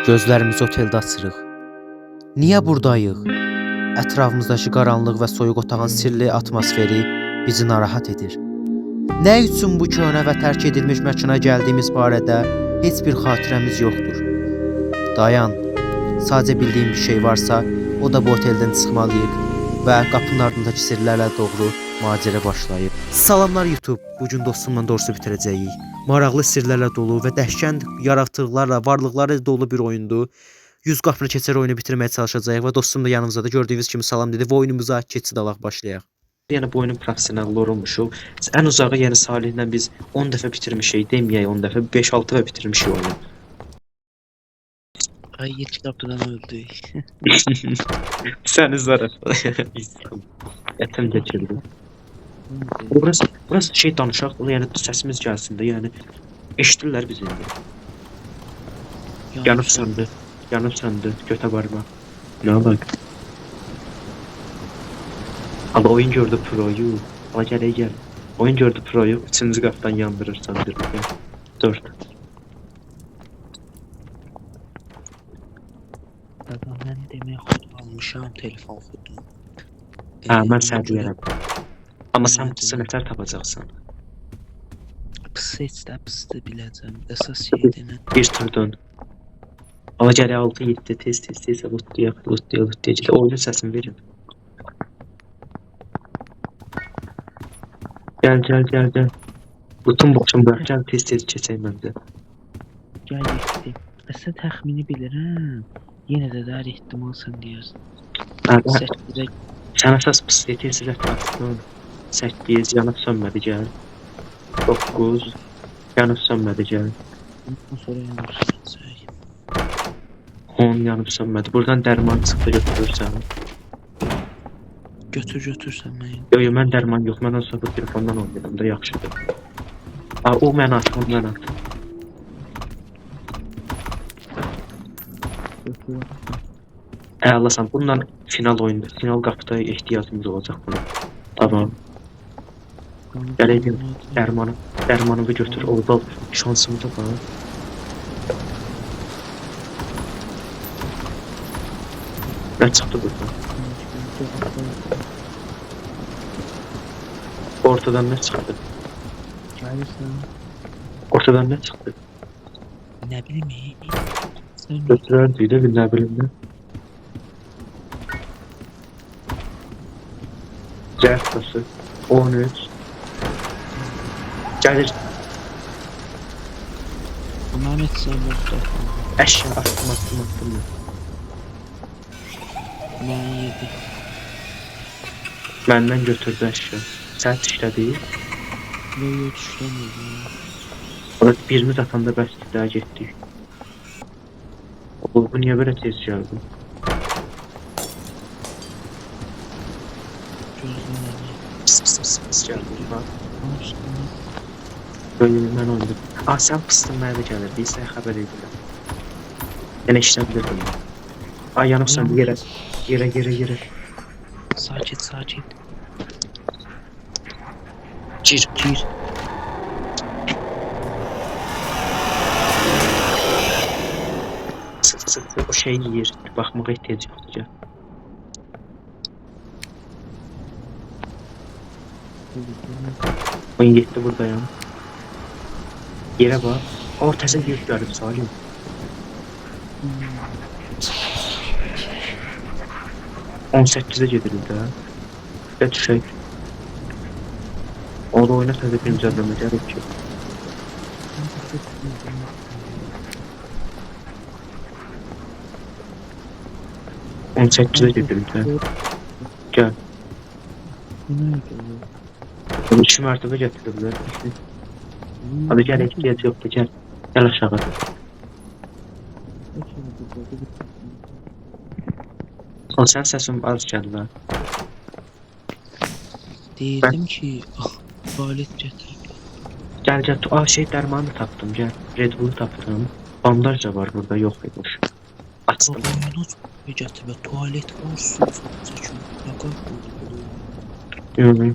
Gözlərimizi oteldə açırıq. Niyə burdayıq? Ətrafımızdakı qaranlıq və soyuq otağın sirli atmosferi bizi narahat edir. Nə üçün bu köhnə və tərk edilmiş məkana gəldiyimiz barədə heç bir xatirəmiz yoxdur. Dayan, sadəcə bildiyim bir şey varsa, o da bu oteldən çıxmalıyıq və qapının ardındakı sirlərlə doğru macərə başlayır. Salamlar YouTube, bugün dostumla doğrusu bitirəcəyik. Maraqlı sirlərlə dolu və dəhşət yaratıqlarla, varlıqlarla dolu bir oyundur. 100 qapını keçər oyunu bitirməyə çalışacağıq və dostum da yanımızdadır. Gördüyünüz kimi salam dedi və oyunumuza keçid alaq başlayaq. Yəni bu oyunun professionalları olmuşuq. Ən uzağı yəni Salihlə biz 10 dəfə bitirmişik, deməyək 10 dəfə, 5-6 dəfə bitirmişik oyunu. Ay ilk kapıdan öldük. Səni zaraf. Ətim geçirdi. Burası şey danışaq, yəni səsimiz gəlsin də, yəni eşidirlər bizi indi. Yanıb söndü, götə barma. Nə olaq? Ama oyun gördü pro'yu. Ama gel. Oyun gördü pro'yu. 3. qapıdan yandırırsan bir. 4. Ben demək xod almışam, telefon xodunu. Mən sənə deyərəm. Amma sən pısı nətər tapacaqsan? Pısı biləcəm. Əsas şeydən. Bir turdan. Ama gəl 6-7 tez lootlayaq. Oyunun səsini verin. Gel. Bütün boxum bırakacağım, tez keçək məndə. Gəl getdim. Əsə təxmini bilirəm. Yenə də dar ehtimal sən deyərsən. Sən əsas pısıya tez rəqatsın. 8, yanıb sönmədi, gəl. 9, yanıb sönmədi, gəl. Ondan sonra yanırsın. 10 yanıb sönmədi. Buradan dərman çıxdı, götürürsən. Götürsən mən. Yox, mən dərman yox, mən olsa bu telefondan oynayıram da yaxşıdır. O mən at. Əlasan, bundan final oyunda, final qapıda ehtiyacımız olacaq buna. Tamam. Gələyim, dərmanımı götür, orada şansımı da var. Nə çıxdı buradan? Ortadan nə çıxdı? Gəlirsən. Ortadan nə çıxdı? Nə bilim. Götürərdik də, nə bilim də. Cəhətası 13. Gəlir. Məhəmməd sən yoxdur. Əşya attım. Mən yedi. Məndən götürdü əşya. Sən işlədi. Yox, işləmir. Orada birimiz atanda bəsdir, daha getdik. Bu niyə belə tez gəldi? Pıs gəldi. Böyle mən oynadım. Sən pıstın mənə də gəlirdi, sənə xəbər edirəm. Yəni işləbilirdim. Yanıb söndü, yerə. Sakit. Gir. Sık, o şey yiyir. Baxmağa ehtiyac yoxdur, gəl. Oyun getdi buradayam. Yerə bax. Təzə yük gəlib Salim. On 18'e gedirik də. Və düşək. O da oyuna təzə güncəlləmə gəlir ki. On 18'e gedirik də. Gəl. 2 mərtəbə gətiriblər. Hadi gəl, ehtiyac yoxdur, gəl. Gəl aşağı. Sən səsin az gəldi. Deyirdim ki, tuvalet gətirib. Gəl, şey dərmanı tapdım, gəl. Red Bull tapdım. Bandaj da var burada, yox imiş. Açdım. Gətirib, tuvalet var, su çəkin. Nə qədər?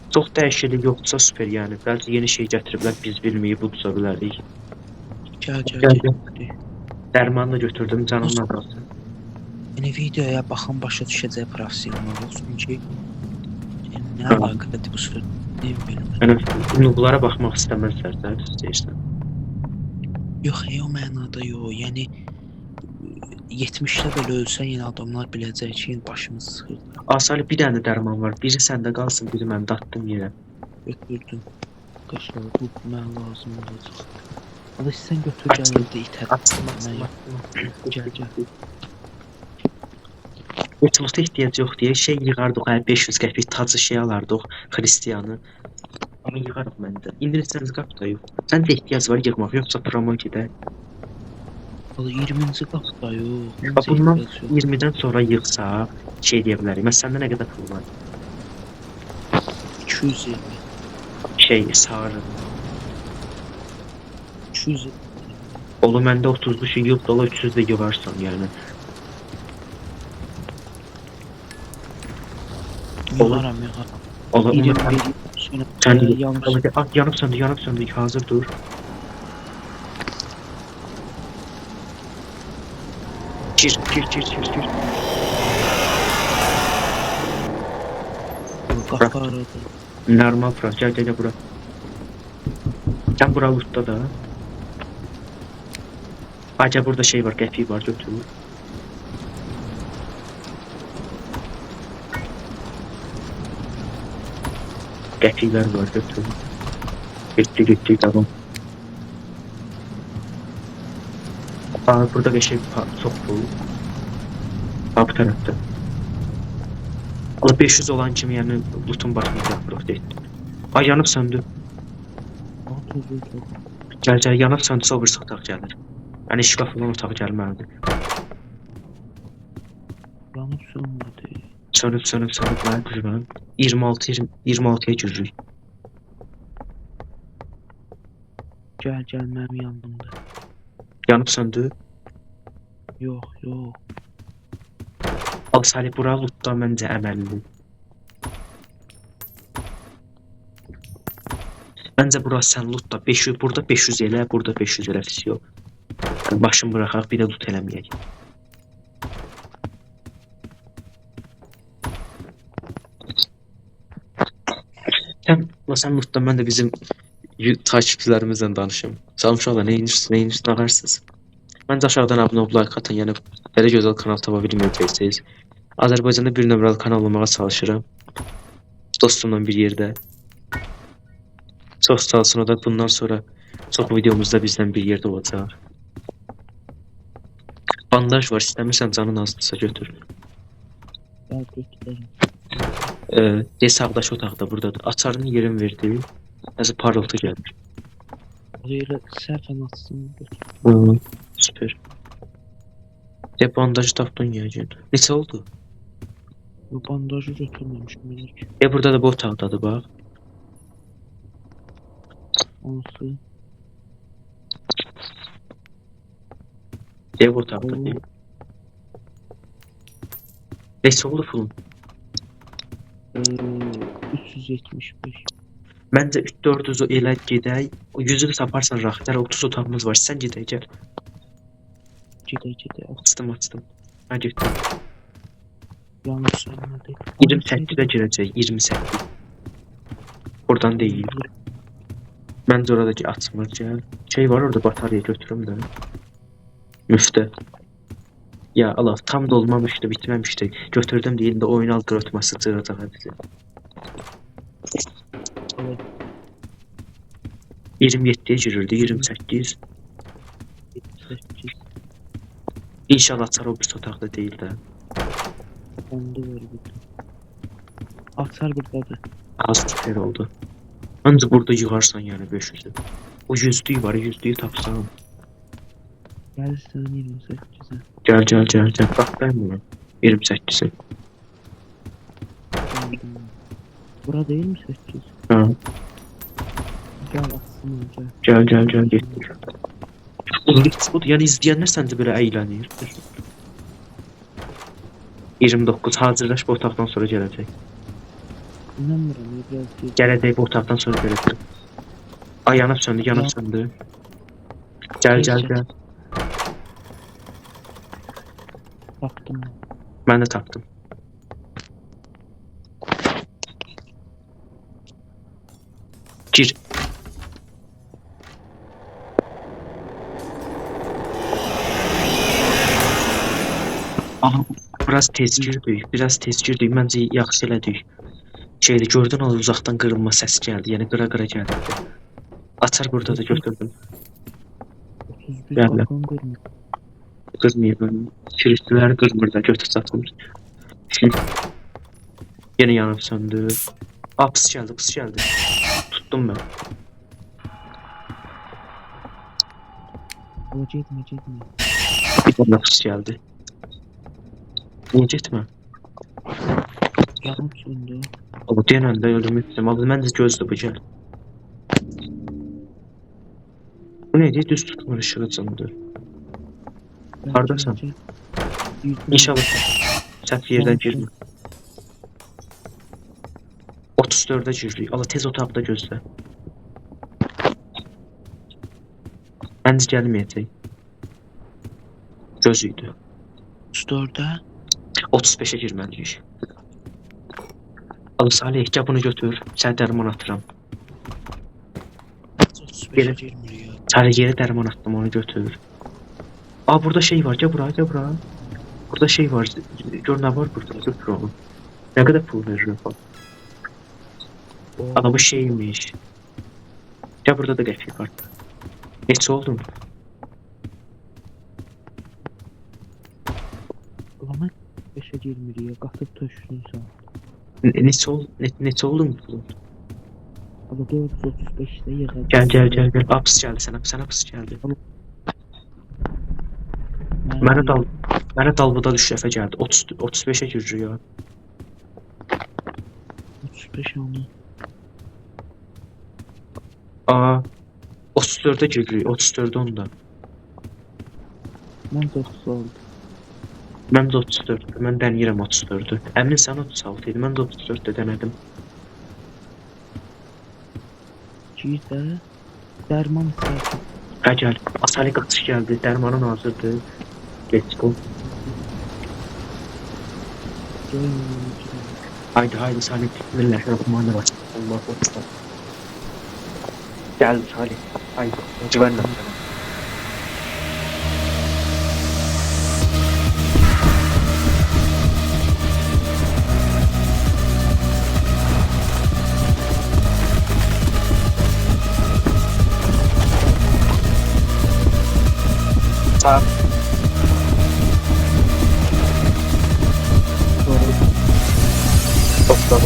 Çox dəyişiklik yoxdursa super, yəni. Bəlkə yeni şey gətiriblər, biz bilməyib udsa bilərik. Gəl. Dərmanı da götürdüm, canımdan qalsın. Yəni videoya baxan başa düşəcək professional olsun ki, nə Tamam. əlaqədir bu söz? Nə bilmirəm. Yəni nublara baxmaq istəməzlər də, istəyirsən. Yox, o mənada yox. Yəni 70-də belə ölsə yenə adamlar biləcək ki, başımız sıxır. Asali bir dənə dərman var. Biri səndə qalsın, biri məndə atdım yerə. Götürdüm. Qaşlar bu mənə lazım olacaq. Ala sən götür gəl evdə itər. Gəl. Uçluqda ehtiyac yox deyə şey yığardıq, 500 qəpik tacı şey alardıq, Xristiyanı. Onu yığarıq məndə. İndi sən qapda yox. Səndə ehtiyac var yığmaq, yoxsa promo gedək. Ala 20-ci qapda yox. Bax bundan 20-dən sonra yığsaq, şey deyə bilərik. Mən səndə nə qədər pul var? 220. Şey, sarı. 200. Oğlum məndə 30-lu şey yox, dola 300 də yığarsan yəni. Yığaram. Ola 21. Sən Yanlış. yanıb söndü, hazır dur. Gir. Qapı aradı. Normal bura, gəl bura. Sən bura lootda da. Acaba burada şey var, qəpik var, götür. Qəpiklər var, götür. Getdi, tamam. Burada qəşəng çox pul. Bu tərəfdə. Ala 500 olan kimi, yəni lootun başını yapırıq deyil. Ay, yanıb söndü. Gəl, yanıb söndü, sobir otaq gəlir. Yəni şkaf olan otaq gəlməlidir. Yanıb sönmədi. Sönüb, mən düşürəm. 26-ya giririk. Gəl mənim yanımda. Yanıb söndü. Yox. Al Salih, bura lootda məncə əməlli. Məncə bura sən lootda 500, burada 500 elə, burada 500 elə fisiyo. Yəni başını bıraxaq, bir də loot eləməyək. Sən lootda, mən də bizim takipçilərimizlə danışım. Salam uşaqlar, neyiniz dağarsınız? Məncə aşağıdan abunə olub, like atın, yəni belə gözəl kanal tapa bilməyəcəksiniz. Azərbaycanda bir nömrəli kanal olmağa çalışıram. Dostumla bir yerdə. Çox sağ olsun, o da bundan sonra çox videomuzda bizdən bir yerdə olacaq. Bandaj var, istəmirsən canın azdırsa götür. Gəl götürərəm. Sağdakı otaqda buradadır. Açarını yerim verdi. Nəsə parıltı gəlir. Elə səhvən açsın götür. Süper. Bandajı tapdın yəqin. Neçə oldu? Bu bandajı götürməmişim ilk. Burada da bu otaqdadır, bax. Hansı? Dev otaqda deyil. Neçə oldu pulun? 375. Məncə 3-400 elə gedək. O 100-ü saparsan rahat. 30 otağımız var. Sən gedək, gəl. Gedək. Açdım. Hə, getdim. Yanlış söyləmədi. 28-də girəcək, 28. Oradan deyil. Məncə orada ki, açmır, gəl. Şey var orada, batarya götürüm də. Müftə. Ya Allah, tam dolmamışdı, bitməmişdi. Götürdüm deyildi, oyun algoritması cıracaq hepsi. 27'ye girirdi, 28. İnşallah açar o bir otaqda deyil də. Onda var burada. Açar buradadır. Az süper oldu. Ancaq burada yığarsan yəni 500'ü. O 100'lüyü var, 100'lüyü tapsam. Gəlirsən 28'e. Gəl. Bax ben bunu. 28'i. Bura değil mi 8? Ha. Gel atsın önce. Gel getdik. Bu yəni izləyənlər səncə belə əylənir. 29 hazırlaş, bu otaqdan sonra gələcək. İnanmıram ya, biraz gec. Gələcək, bu otaqdan sonra gələcək. Ay yanıb söndü. Gəl. Tapdım. Mən də tapdım. Gir. Aha, biraz tez girdik, biraz tez girdik. Məncə yaxşı elədik. Şeydi, gördün o uzaqdan qırılma səsi gəldi, yəni qıra-qıra gəldi. Açar burada da götürdüm. 31 Gəl. qapını qırmır. Qırmayıb, kilitləri qırmır da, götür satılır. Yenə yanıb söndü. Aa, pis gəldi, pis gəldi. Tutdum mən. O getmə, getmə. Bir tane pis gəldi. Niyə getmə? Yanıb söndü. O denəndə ölümüzdüm. Abi mən də gözdür bu gəl. Bu neydi? Düz tutmur ışığı candır. Hardasan? İnşallah səhv yerdən girmə. 34'e giririk. Allah tez otaqda gözlə. Məncə gəlməyəcək. Göz idi. 34'e. 35'e girməliyik. Allah Salih, gəl bunu götür. Sən dərman atıram. 35'e girmir ya. Salih, yeri dərman attım, onu götür. Aa, burada şey var. Gəl bura, gəl bura. Burada şey var. Gör nə var burada. Götür onu. Nə qədər pul verir? Aa, bu şeymiş. Gəl burada da qəfil var. Neçə oldun? Ulan 5'e girmir ya. Qatıb töşsün sən. Neçə oldun pulun? Ama 435'te yığıldı. Gəl. Apis gəldi sənə pis gəldi. Mənə dalbada düş dəfə gəldi. 35'e girir ya. 35 onu. Aa, 34'e giririk. 34'e onda. Mən 9 oldu. Mən də 34. Mən dəniyirəm 34'ü. Əmin sən 36 idi. Mən də 34'də demədim. Gir də. Dərman istərsən. Hə, gəl. Asali qaçış gəldi. Dərmanın hazırdır. Let's go. Haydi Salih. Bismillahirrahmanirrahim. Allahu Ekber. Gel Salih. Haydi. Güvenle. Sağ. Çok sağ ol.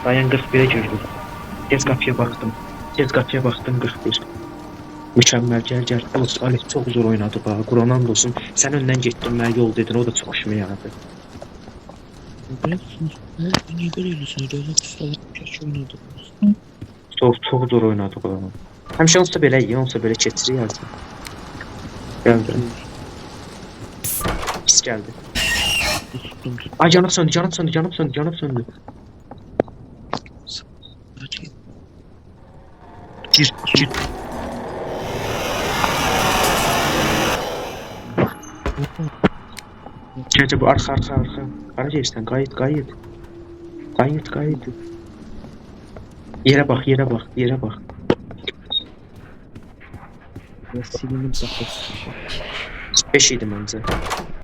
Dayan 41'e girdim. Tez kapıya baktım. 41. Mükemmel, gel. Alex çok zor oynadı bana. Kur'an olsun. Sen önden gittin, ben yol dedin. O da çok hoşuma yaradı. Niye görüyorsun? Öyle ustalar kaç oynadı. Çok zor oynadı bana. Həmişə olsa belə keçirir yazdı. Geldi. Pis geldi. Ay, canım söndü. Gir. Gece bu arka. Kara geçten kayıt. Yere bak. Silinin kafası. 5 idi məncə.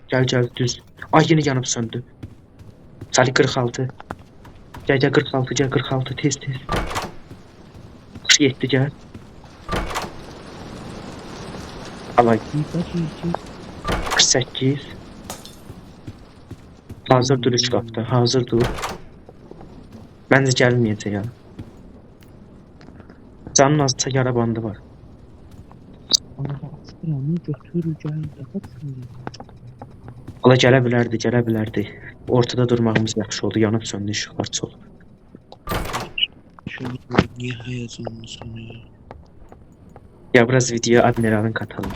Gel düz. Ay, yine yanıp söndü. Salih 46. Gel 46 tez. 47 gel. Alay. 48. Hazır dur 3 qapda. Hazır dur. Məncə gəlməyəcək ya. Canın azca yara bandı var. Onu götür gel. Ola gələ bilərdi. Ortada durmağımız yaxşı oldu. Yanıb söndü, işıqlar çox. Şöyle niye heyecanlı sanıyor? Ya biraz video admiralın katalım.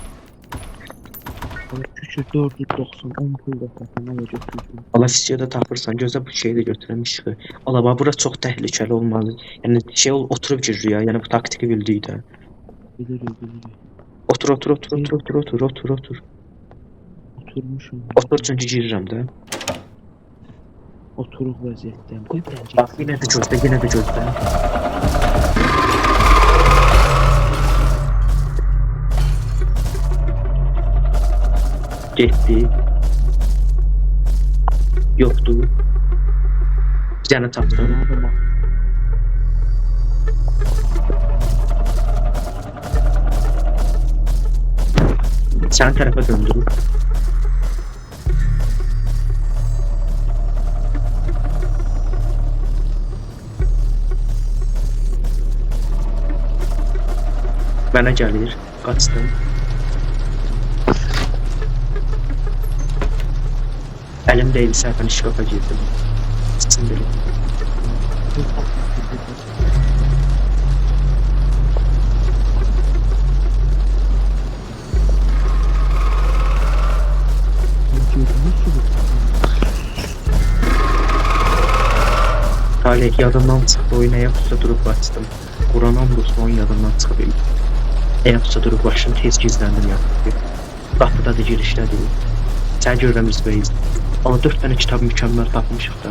Küçük 490 10 pul da satın ala götürdüm. Allah fiziyoda tapırsan gözə bu şeyi də götürəm işığı. Allah bax bura çox təhlükəli olmalı. Yəni şey oturub girir ya. Yəni bu taktiki bildik də. Bilirik. Otur. Oturmuşum. Otur çünki girirəm də. Oturuq vəziyyətdəyim. Qoy bence. Bax yenə də gözlə. Getdi. Yoxdur. Bir dənə tapdım. Sənin tərəfə döndürür. Mənə gəlir, qaçdım. Əlim deyil, səhvən şkafa girdim. Sindirim. Talih yadımdan çıxdı, oyun ayaqüstə durub qaçdım. Quran olsun, oyun yadımdan çıxıb ilk. Ayaqüstə durub başım tez gizləndim yadımda. Qapıda da girişlədir. Sən görürəm izbəyiz. Ama 4 tane kitab mükemmel tapmışıq da.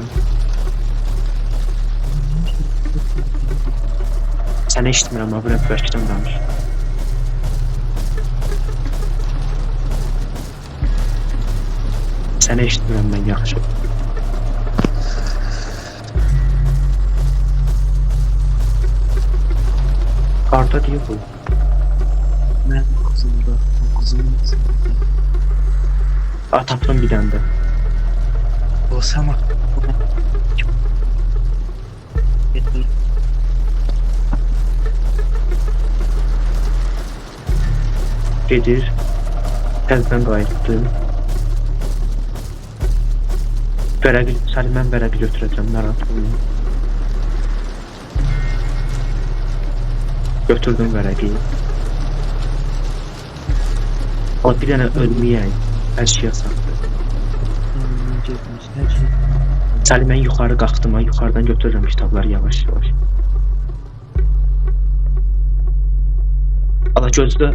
Səni eşitmirəm, abi rəbb bərkdən danış. Səni eşitmirəm mən yaxşı. Karta deyil bu. Mənim qızımda, qızımın qızımda. Tapdım bir dənə də. O sama. Gedir. Təzdən qayıtdı. Vərəqi, səni mən vərəqi götürəcəm, narahat olma. Götürdüm vərəqi. O bir dənə ölməyək, hər şey yasaqdır. Səni mən yuxarı qalxdım, yuxarıdan götürürəm kitabları yavaş-yavaş. Allah gözlə,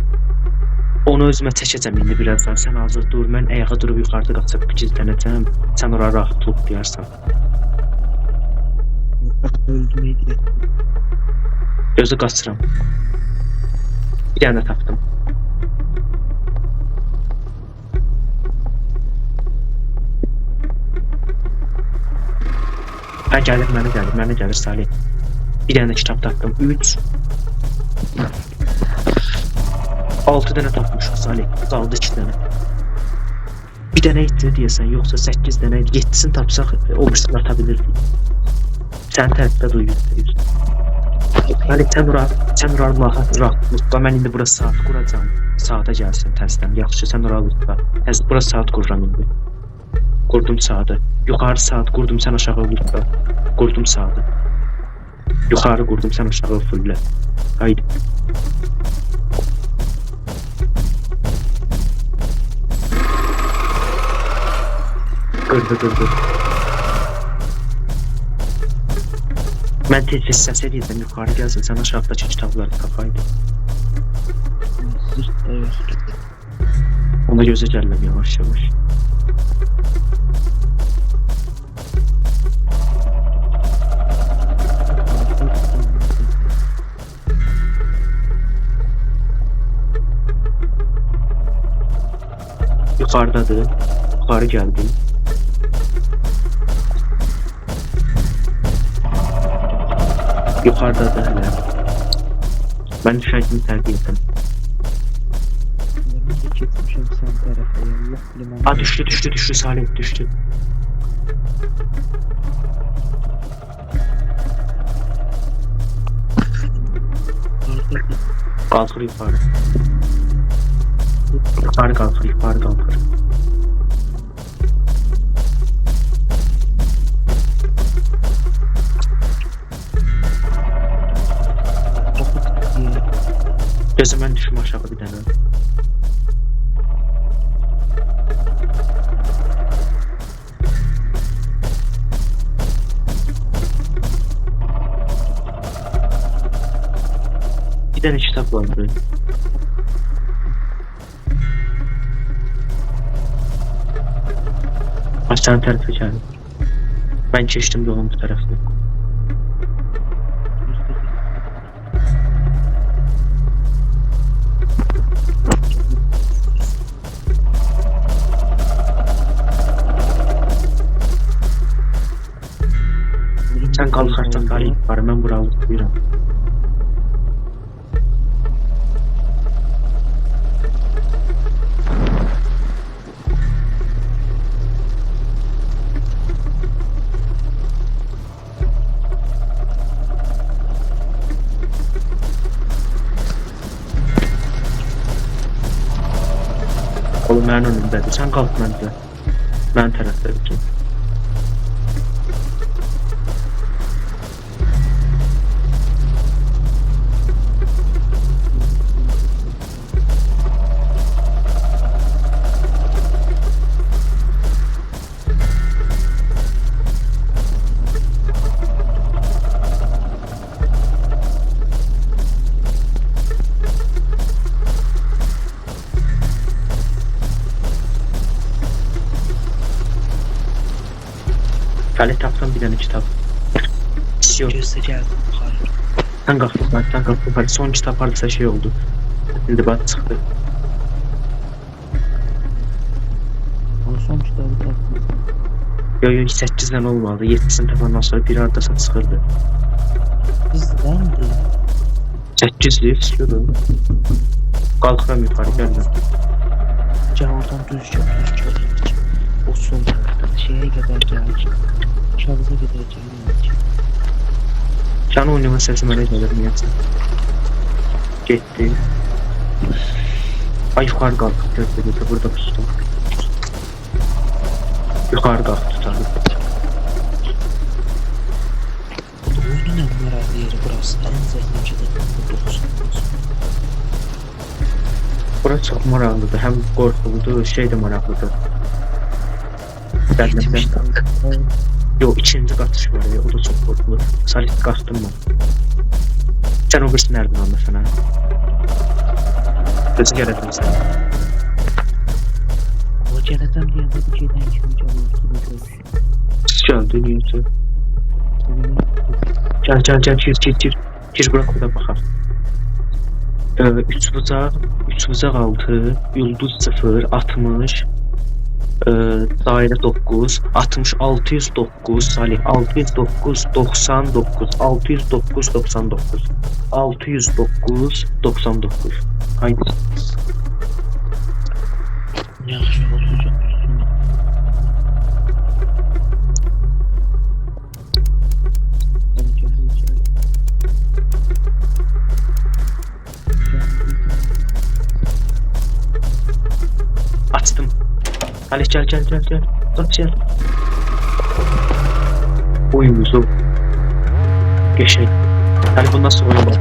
onu özümə çəkəcəm indi birazdan, sən hazır dur, mən ayağa durub yuxarıda qaçıb gizlənəcəm, sən oraya rahatlıq deyərsən. Öldürməydi. Gözü qaçıram. Bir dənə tapdım. Ha gəlir, mənə gəlir Salih. Bir dənə kitab tapdım. 3 6 dənə tapmışıq Salih. Qaldı 2 dənə. Bir dənə etdi deyəsən, yoxsa 8 dənə, 7-sini tapsaq o birisini ata bilirdik. Sən tərəfdə duyur. Salih, sən ora rahatlıqla, mən indi burası saat quracam. Saata gəlsin təzdən, yaxşı, sən ora rahatlıqla. Burası saat qururam indi. Qurdum saatı. Yuxarı saat qurdum, sən aşağı vurda. Qurdum saatı. Yuxarı qurdum, sən aşağı fullə. Haydi. Qırdı. Mən tez səs ediyəm, yuxarı gəlsin, sən aşağıdakı kitabları tapaydı. Ona gözə gəlməm yavaş-yavaş. Yuxarıdadır, yuxarı gəldim. Yuxarıdadır hələ. Mən düşəcimi tərk etdim. Keçmişəm sən tərəfə, Allah bilir. Ha düşdü Salih, düşdü. Qalxır yuxarı. Yuxarı qalxır. Gözümdən düşüm aşağı bir dənə. tane kitap vardı. Hastane tarafa geldim. Ben geçtim de onun bu tarafına. Sen kalkarsan tarih var, ben buralı buyuram. Oğlum mənim önümdədir, sən qalx məndə. Mənim tərəfdədir ki. Gəli tapdım bir dənə kitab. Yok, Gözdə gəldim. Hayır. sən qalx. Son kitab hardasa şey oldu. İndi bax çıxdı. Ama son kitabı tapdım. Yo 8 dənə olmadı. 7-sini tapandan sonra biri hardasa çıxırdı. Bizdən mi? 8'dir, çıxırdı. Qalxıram yuxarı, gəlmə. Gəl oradan düz gəl. O son tərəfdən şeyə qədər gəl. Kağıza qədər gəl. Can oynama səsi mənə gəlir, niyəsə. Getdi. Ay yuxarı qalxıb, gördü, burada pustum. Yuxarı qalx tutalım. Oyunun maraqlı yeri burası. Ən zəhləm burada olsun. Bura çox maraqlıdır, həm qorxuludur, şey də maraqlıdır. Dərləmdən. Yo, ikinci qatış var ya, o da çox qorxulu. Salih qaçdım mən. Sən o birisi nereden anlasın ha? Gözü gələdin sən. O gələcəm deyəndə bir şeydən kimi gəlməsini görmüşüm. Gəldi, niyəsə. Gel, gir bırak o da baxar. Üç bucaq 6, yıldız 0, 60, dairə 9, 60, 609, Salih, 609, 99, 609, 99, 609, 99. Haydi. Yaxşı olacaq. Açtım. Salih gel. Kaç gel. Oyumuzu. Geçelim. Salih bundan sonra bak.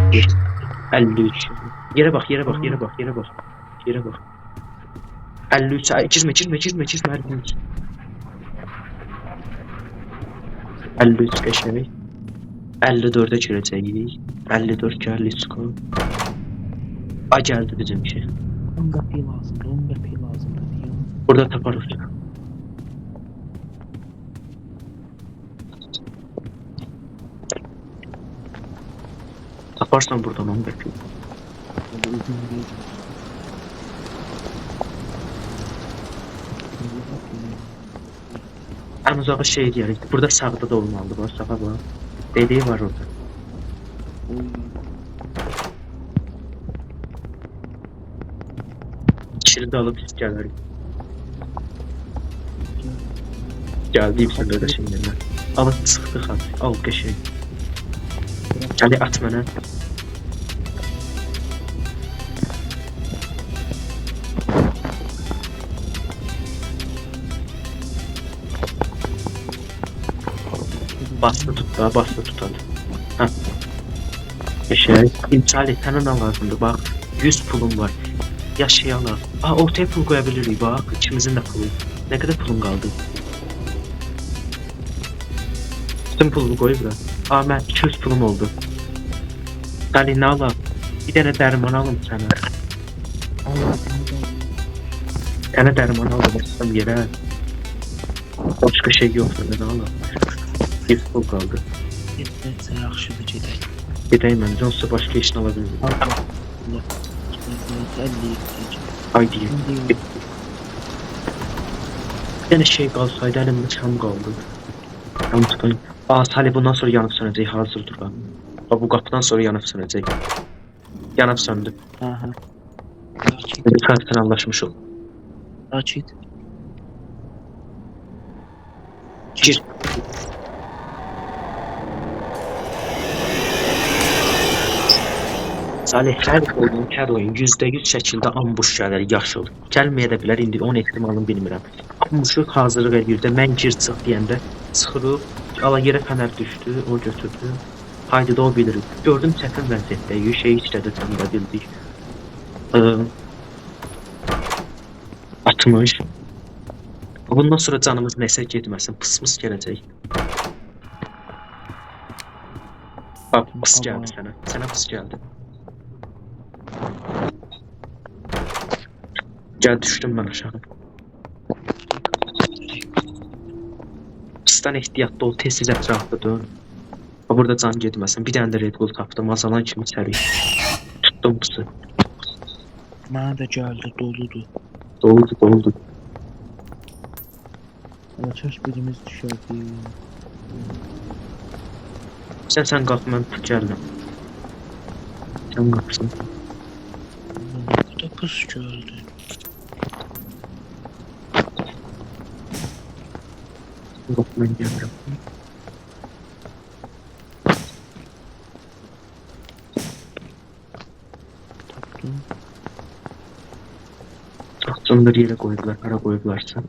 53. Yere bak. 53. Ay, çizme. 53. 53 geçelim. 54'e çüreceğiz. 54 geldi skor. A geldi bizim şey. 10 qəpiy lazımdır, 10 qəpiy lazımdır deyəm. Burada taparız. Taparsan buradan 10 qəpiy. Burada uzun değil. En uzağı şey diyelim. Burada sağda da olmalı. Bak sağa bak. Dediği var orada. İçini de alıp gelelim. Geldi sen böyle şeylerden. Alıp sıktık abi. Al geçelim. Hadi at bana. Bastı tut daha bastı tutalım. Ha. Şey, imsal et sana ne lazımdı bak 100 pulum var. Yaşayalım. Aa ortaya pul koyabiliriz bak içimizin de pulu. Ne kadar pulum kaldı? Bütün pulumu koy bura. Aa ben 200 pulum oldu. Salih ne alalım? Bir dənə dərman alım sənə. Allah'ım. Sənə dərman alım açsam yerə. Başqa şey yoxdur, nə alım. Bir pul qaldı. Yetmezse yaxşıdır gedək. Gedəyim mən, yoksa başqa işini ala bilmirəm. Allah. Allah. 50 Haydi. Şimdi Bir dənə şey qalsaydı, əlimdə çam qaldı. Çam tutayım. Aa, Salih bundan sonra yanıb sönəcək, hazır dur bax. Bax, bu qapıdan sonra yanıb sönəcək. Yanıb söndü. Aha. Sakit. Bir kartdan anlaşmışıq. Sakit. Gir. Salih, hər oyun %100 şəkildə ambush gəlir, yaşıl. Gəlməyə də bilər, indi onun ehtimalını bilmirəm. Ambuşu hazırlıq edir də, mən gir çıx deyəndə sıxırıb, ala yerə fənər düşdü, o götürdü. Haydi da o bilir. Gördüm çətin vəziyyətdəyik, şeyi işlədi, tanıda bildik. 60. Bundan sonra canımız nəsə getməsin, pıs gələcək. Bak, pıs gəldi sənə, sənə pıs gəldi. Gel düştüm ben aşağı. Pıstan ehtiyatlı ol, tez ətrafda dön. Burada can getməsin. Bir dənə də Red Bull tapdım, azalan kimi səri. Tuttum pısı. Mənə də gəldi, doludur. Doldu. Ama çaş birimiz düşərdi. Sən qalx, mən gəlməm. Sən qalxsın. Bu da pus gəldi. Qalx, mən gəlmirəm. Tapdım. Açındır yerə qoydular, hara qoydularsa.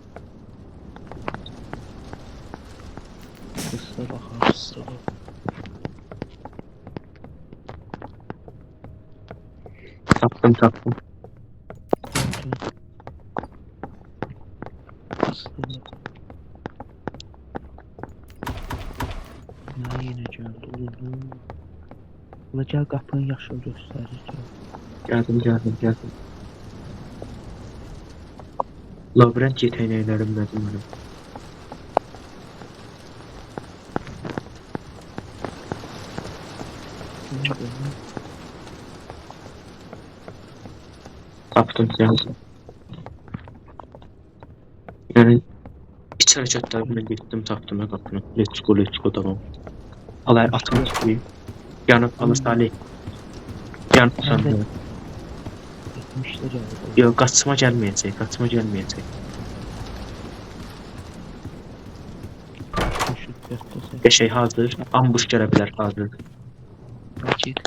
Pısa baxar, pısa bax. Tapdım. Tapdım. Pısa bax. Nə yenə gəldi, oğlum. Ula gəl qapını yaşıl göstərir. Gəldim. Labirent yeteneğlerim dedim benim. Tapdım geldim. Yani iç hareketlerimle gittim tapdım ya kapını. Let's go tamam. Alay atımı koyayım. Yanıp alır Salih. Yanıp sandım. Etmişlər gəldi. Yok kaçma gelmeyecek. Düşüb göstərsə. Bir şey hazır. Ambush gelebilir hazır. Sakit.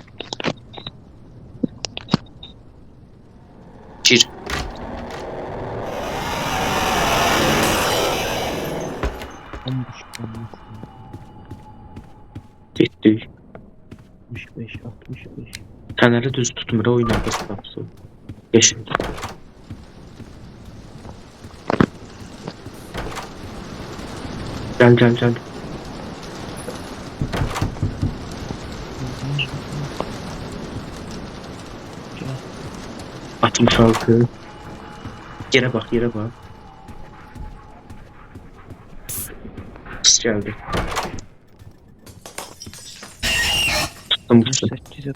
Gir. Ambush olması. Gittik. 65. Feneri düz tutmur oynadı sapsı. Yeşil. Gel. 66. Yere bak. Pıs geldi. Tuttum pısı. 8'e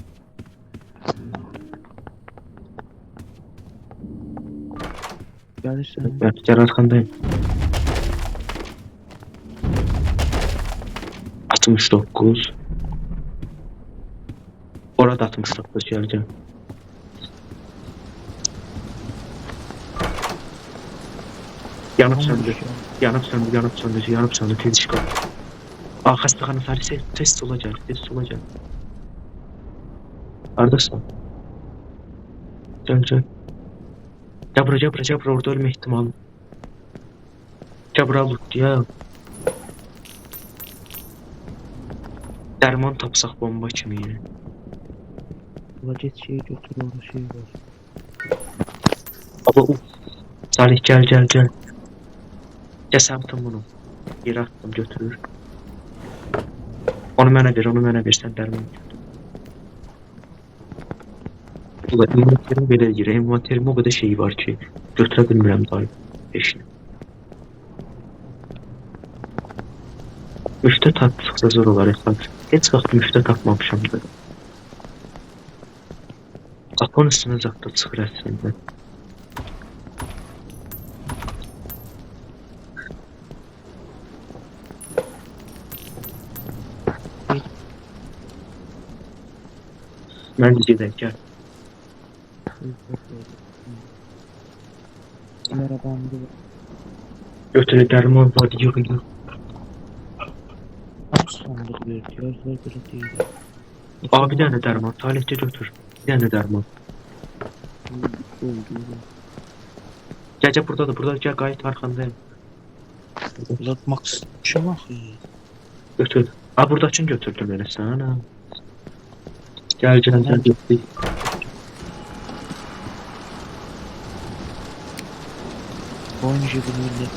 Gelirsən. Ben gel arkandayım. 69. Orada 69 geleceğim. Yanıp söndü. Tez çıkar. Aa, hastahanın farisi test olacak. Neredesin? Gel. Cabra orada ölme ihtimali. Cabra loot ya. Derman tapsaq bomba kimi yine. Ula get şeyi götür, orada şey var. Baba Salih gel. Cəsabtım bunu. Yere attım götürür. Onu mənə ver, sen derman. Valla envanterim belə deyir. Envanterim o qədər şey var ki, götürə bilmirəm dayı. Heç nə. Müştə tapdıqca zor olar hesab. Heç vaxt müştə tapmamışamdır. Qapının üstünə zaqda çıxır əslində. Mən gedək, gəl. Merhabandı. Götürə dərman var, yığ. Sandık verdi. Gözler böyle değil. Aa, bir dənə dərman, Talihçi götür. Bir dənə dərman. Gəl, buradadır, gəl, qayıt arxandayım. Ulan Max kim axı? Götür. Aa, buradakını götürdüm elə sən, ha. Gəl, getdik. Oyuncu bir millet.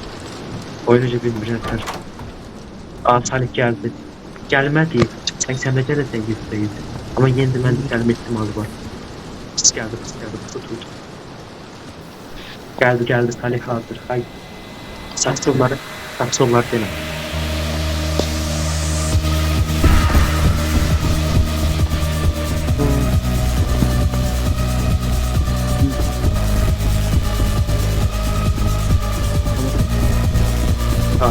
Oyuncu bilmirəm. Aa, Salih gəldi. Gəlmədi. 80-də də sən yüzdəyiz. Amma yendi mən gəlmə ihtimali var. Pis gəldi, tut. Gəldi, Salih hazır. Hay. Saksıları denə. Aa,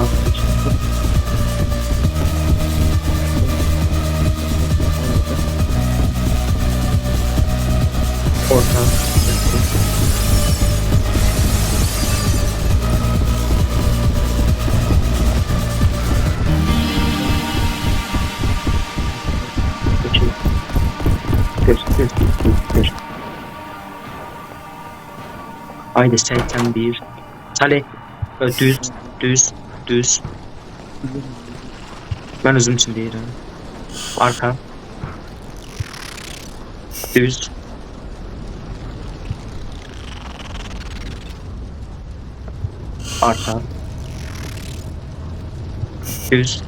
orta. Geç. Haydi 81. Salih. Düz. Ben özüm için değilim. Arka. Düz. Arka. Düz.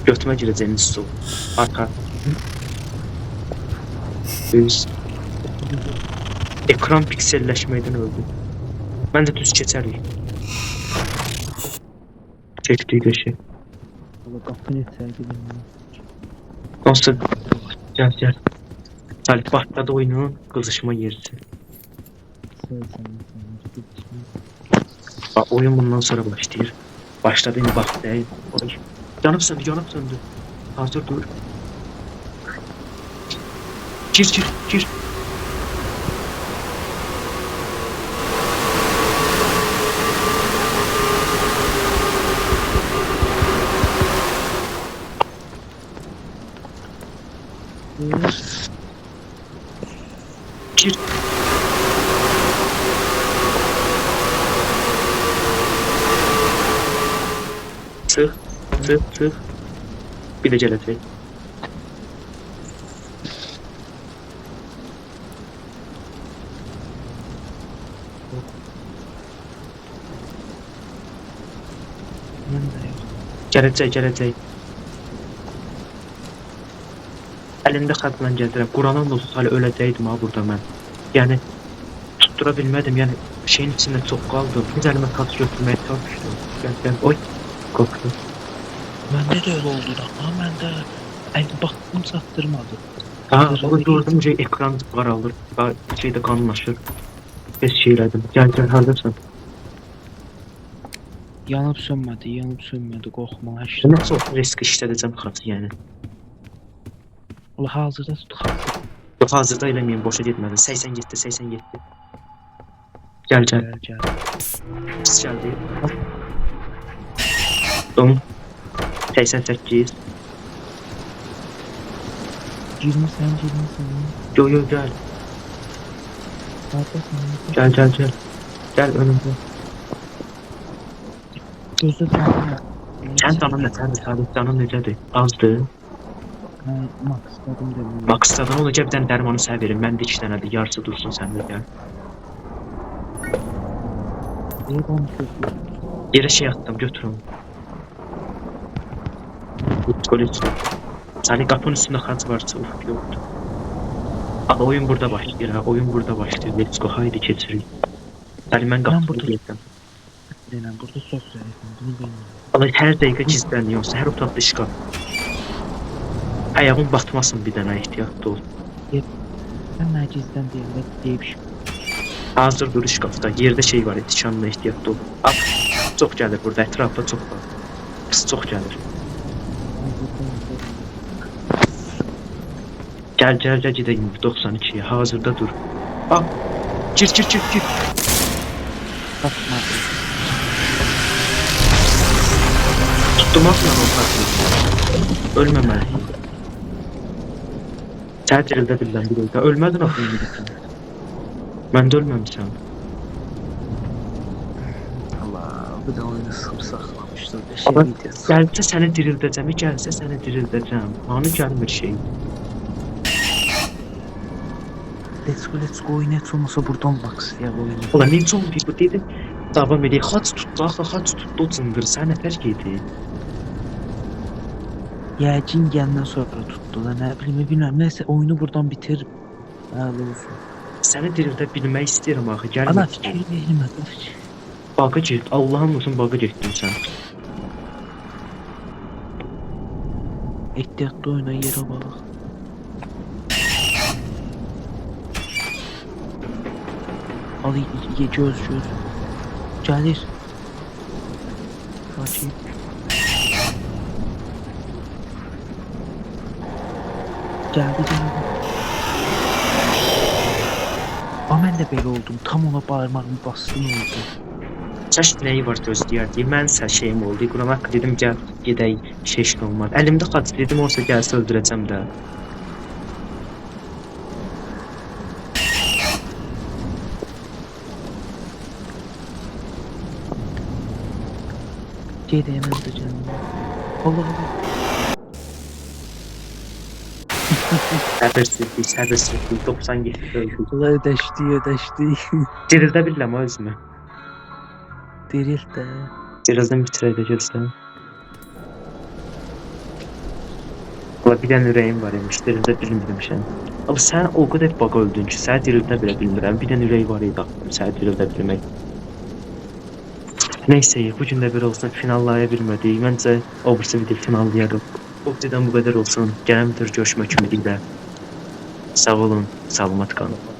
Götüme gireceğiniz su. Arka. Düz. Ekran pikselleşmeden öldü. Ben de düz geçerim. Çektiği köşe. Valla kapını sergilim. Nasıl? Gel. Salih başladı oyunun kızışma yerisi. Bak, oyun bundan sonra başlayır. Başladı mı bak değil. Oy. Yanıp söndü. Hazır dur. Gir. Gir. Çık. Bir de celet ver. Gələcək. Əlimdə xətlə gəldirəm. Quranın olsa Salih öləcəkdim ha burada mən. Yəni tuttura bilmədim. Yəni şeyin içində çox qaldım. Biz əlimə taç götürməyə çalışdım. Gəl. Oy. Qorxdum. Məndə də öyle oldu da. Ama məndə baktım sattırmadı. O gördüm ki ekran qaralır. Şeydə qanlaşır. Biz şeylədim. Gəl, hardasan? Yanıp sönmədi. Qorxma. Nasıl risk işlədəcəm xatı yəni. Ola hazırda tutuq. Yox, hazırda eləməyim, boşa getmədi. 87. Gəl. Gəl. Pis gəldi. Dom. 88. Girməsən. Yo, gəl. Gəl. Gəl önümdə. Gözdə canım. Sən canın necədir? Azdır. Max dedim dedim. Maksatdan olacaq bir dənə dərmanı sənə verim. Məndə 2 dənədir. Yarısı dursun səndə, gəl. İyi konuşuyorsun. Yerə şey atdım, götür onu. Kolik. Sani kapının üstünde xaç varsa uf yoktu. Abi oyun burada başlıyor ha. Oyun burada başlıyor. Let's go. Haydi keçirik. Sani ben kapını burada- girdim. Deyirəm, burada çox zəifəm, bunu bilmirəm. Allah her dakika gizleniyorsa her otaqda şkaf. Ayağın batmasın bir dənə ehtiyatlı ol. Mən nə gizlən deyirəm, deyib Hazır dur şkafda. Yerde şey var, tikanla ehtiyatlı ol. Al. Çox gəlir burada. Ətrafda çox var. Pis çox gəlir. Gel gidelim 92'ye. Hazırda dur. Al. Gir. Baxmadım. Tutturmakla o farklı. Ölməməli. Sən dirildə bilən bir oyda. Ölmədin axı indi. Mən də ölməmişəm. Allah, bu da oyunu sıxıb saxlamışdır. Bir Ama şey videosu. gəlsə səni dirildəcəm, gəlsə səni dirildəcəm. Hanı gəlmir şey. Let's go oyunu heç olmasa buradan bax ya oyunu. Ulan necə oldu bu dedim. Davam edək. Xaç tutdu, axı xaç tutdu o cındır. Sən nəfər yedi. Yəqin gəndən sonra tutdu da nə bilmirəm. Nəsə oyunu buradan bitir. Hələ olsun. Səni dirildə bilmək istəyirəm axı. Ana Gəlmə. fikir vermədim. Bağa get. Allahın olsun bağa getdin sən. Ehtiyatlı oyuna yerə bax. Al göz. Gəlir. Sakin. Gəldi. Amma mən də belə oldum. Tam ona barmağımı bastım oldu. Çəş nəyi var gözləyərdi. Mənsə şeyim oldu. Quran haqqı dedim gəl gedək şey olmaz. Əlimdə xaç dedim olsa gəlsə öldürəcəm də. Gedəyəm mən də canım. Allah. Səbirsizlik 97 öldü. Allah ödəşdi. Dirildə bilirəm o özümü. Diril də. Birazdan bitirəydə gözlə. Valla bir dənə ürəyim var imiş, dirildə bilmirmişəm. Ama sən o qədər baqa öldün ki, səni dirildə bilə bilmirəm. Bir dənə ürək var idi aklım, səni dirildə bilmək. Neyse, bugün də bir olsun finallaya bilmədik. Məncə o birisi video finallayarıq. Bu videodan bu qədər olsun. Gələn bir görüşmək ümidiyle. Sağ olun, salamat qalın.